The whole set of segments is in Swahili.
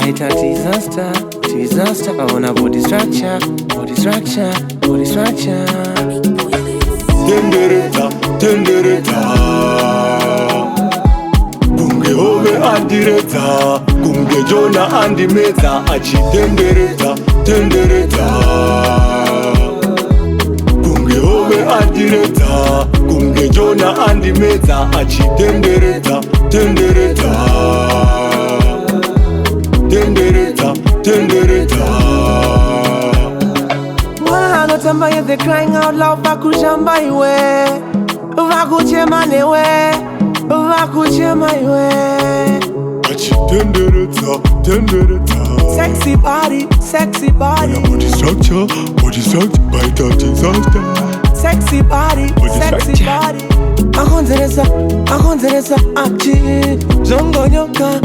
Baita disaster, disaster. I wanna body structure, body structure, body structure. Tenderedza kunge hove andiredza, kunge Jona andimedza. Achitenderedza kunge hove andiredza, kunge Jona andimedza. Achitenderedza Mwana anotamba yet they crying out loud. Vakushamba iwe, vakuchema newe, vakuchema iwe. Achitenderedza Sexy body, sexy body. body structure, baita disaster. Sexy body, sexy body. Akonzereza, achi. Zongonyoka.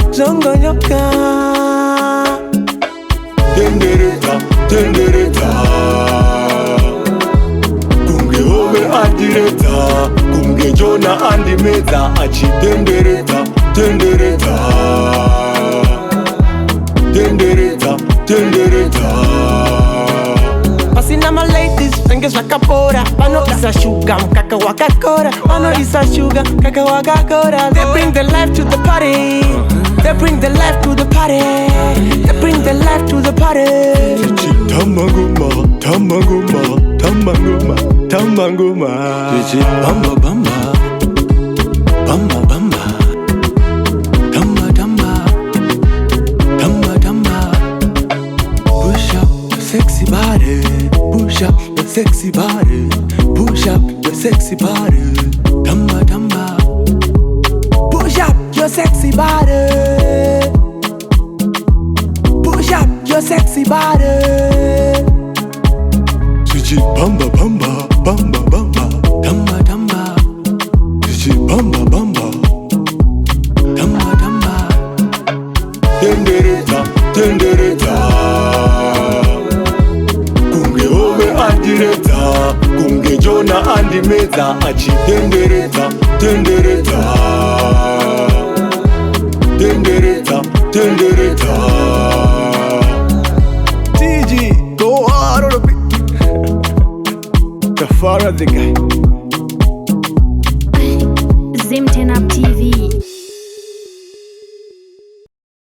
Tenderedza kunge hove andiredza, kunge Jona andimedza. Achitenderedza Pasina my ladies, fingers wakapora. Pano isa sugar, mkaka wakakora. Pano isa sugar, kaka wakakora. They bring the life to the party. They bring the life to the party. They bring the life to the party. Tamangoma Push up your sexy body. Push up your sexy body. Push up your sexy body. Damba. Push up your sexy body. Push up your sexy body. Chichi bamba Damba. Chichi bamba Tenderedza kunge hove andiredza, kunge Jona andimedza. Achitenderedza TG, go hard on the beat. Tafara the Guy.